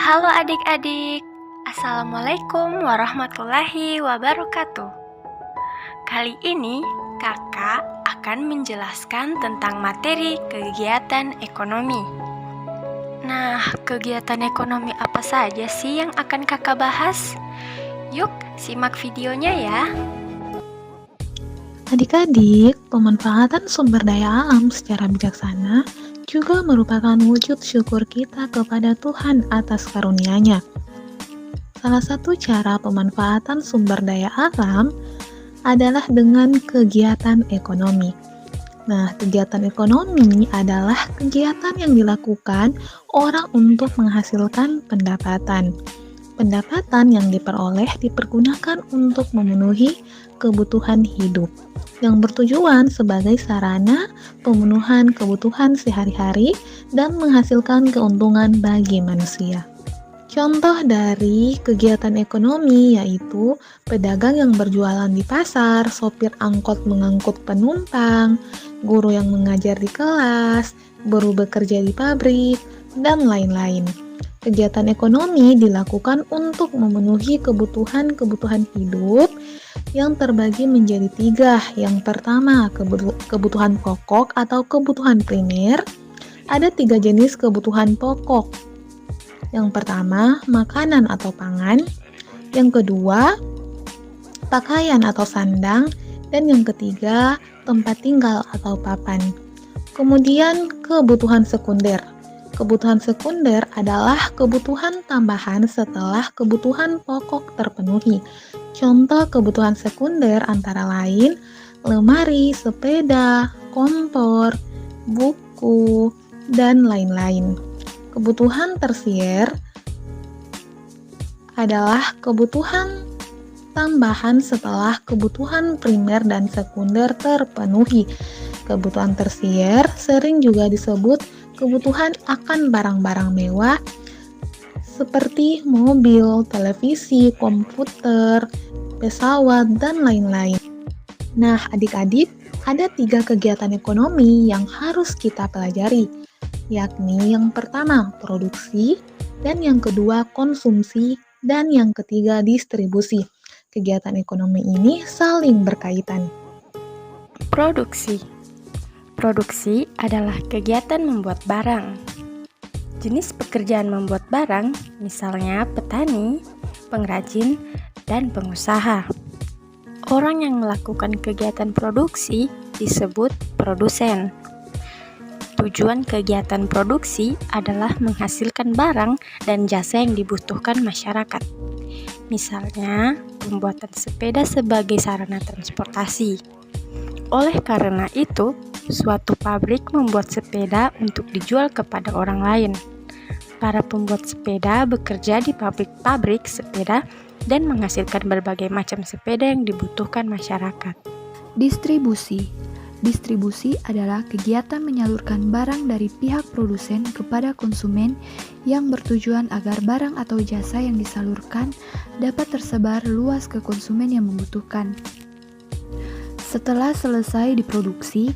Halo adik-adik, Assalamualaikum warahmatullahi wabarakatuh. Kali ini kakak akan menjelaskan tentang materi kegiatan ekonomi. Nah, kegiatan ekonomi apa saja sih yang akan kakak bahas? Yuk, simak videonya ya. Adik-adik, pemanfaatan sumber daya alam secara bijaksana juga merupakan wujud syukur kita kepada Tuhan atas karunia-Nya. Salah satu cara pemanfaatan sumber daya alam adalah dengan kegiatan ekonomi. Nah, kegiatan ekonomi adalah kegiatan yang dilakukan orang untuk menghasilkan pendapatan. Pendapatan yang diperoleh dipergunakan untuk memenuhi kebutuhan hidup, yang bertujuan sebagai sarana pemenuhan kebutuhan sehari-hari dan menghasilkan keuntungan bagi manusia. Contoh dari kegiatan ekonomi yaitu pedagang yang berjualan di pasar, sopir angkot mengangkut penumpang, guru yang mengajar di kelas, buruh bekerja di pabrik, dan lain-lain. Kegiatan ekonomi dilakukan untuk memenuhi kebutuhan hidup yang terbagi menjadi 3. Yang pertama, kebutuhan pokok atau kebutuhan primer. Ada 3 jenis kebutuhan pokok. Yang pertama, makanan atau pangan. Yang kedua, pakaian atau sandang. Dan yang ketiga, tempat tinggal atau papan. Kemudian, kebutuhan sekunder. Kebutuhan sekunder adalah kebutuhan tambahan setelah kebutuhan pokok terpenuhi. Contoh kebutuhan sekunder antara lain lemari, sepeda, kompor, buku, dan lain-lain. Kebutuhan tersier adalah kebutuhan tambahan setelah kebutuhan primer dan sekunder terpenuhi. Kebutuhan tersier sering juga disebut kebutuhan akan barang-barang mewah seperti mobil, televisi, komputer, pesawat, dan lain-lain. Nah, adik-adik, ada 3 kegiatan ekonomi yang harus kita pelajari, yakni yang pertama produksi, dan yang kedua konsumsi, dan yang ketiga distribusi. Kegiatan ekonomi ini saling berkaitan. Produksi adalah kegiatan membuat barang. Jenis pekerjaan membuat barang, misalnya petani, pengrajin, dan pengusaha. Orang yang melakukan kegiatan produksi disebut produsen. Tujuan kegiatan produksi adalah menghasilkan barang dan jasa yang dibutuhkan masyarakat. Misalnya, pembuatan sepeda sebagai sarana transportasi. Oleh karena itu, suatu pabrik membuat sepeda untuk dijual kepada orang lain. Para pembuat sepeda bekerja di pabrik-pabrik sepeda dan menghasilkan berbagai macam sepeda yang dibutuhkan masyarakat. Distribusi adalah kegiatan menyalurkan barang dari pihak produsen kepada konsumen yang bertujuan agar barang atau jasa yang disalurkan dapat tersebar luas ke konsumen yang membutuhkan. Setelah selesai diproduksi,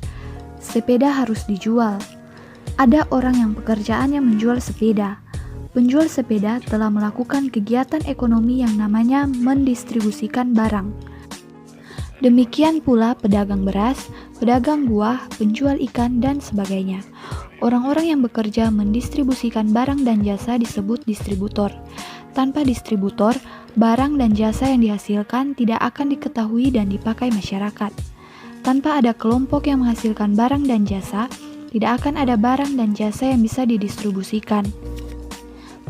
sepeda harus dijual. Ada orang yang pekerjaannya menjual sepeda. Penjual sepeda telah melakukan kegiatan ekonomi yang namanya mendistribusikan barang. Demikian pula pedagang beras, pedagang buah, penjual ikan, dan sebagainya. Orang-orang yang bekerja mendistribusikan barang dan jasa disebut distributor. Tanpa distributor, barang dan jasa yang dihasilkan tidak akan diketahui dan dipakai masyarakat. Tanpa ada kelompok yang menghasilkan barang dan jasa, tidak akan ada barang dan jasa yang bisa didistribusikan.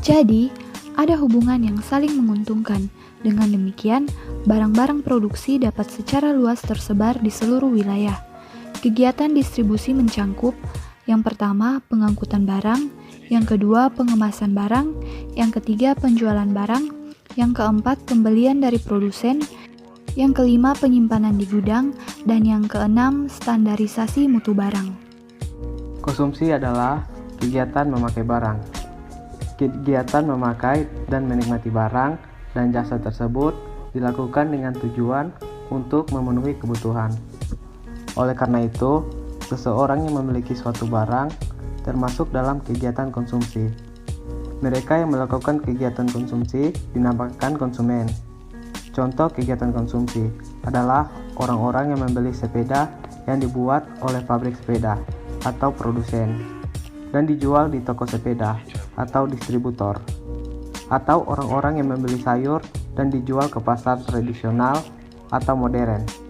Jadi, ada hubungan yang saling menguntungkan. Dengan demikian, barang-barang produksi dapat secara luas tersebar di seluruh wilayah. Kegiatan distribusi mencangkup yang pertama, pengangkutan barang, yang kedua, pengemasan barang, yang ketiga, penjualan barang, yang keempat, pembelian dari produsen, yang kelima, penyimpanan di gudang, dan yang keenam, standarisasi mutu barang. Konsumsi adalah kegiatan memakai barang. Kegiatan memakai dan menikmati barang dan jasa tersebut dilakukan dengan tujuan untuk memenuhi kebutuhan. Oleh karena itu, seseorang yang memiliki suatu barang termasuk dalam kegiatan konsumsi. Mereka yang melakukan kegiatan konsumsi dinamakan konsumen. Contoh kegiatan konsumsi adalah orang-orang yang membeli sepeda yang dibuat oleh pabrik sepeda atau produsen dan dijual di toko sepeda atau distributor, atau orang-orang yang membeli sayur dan dijual ke pasar tradisional atau modern.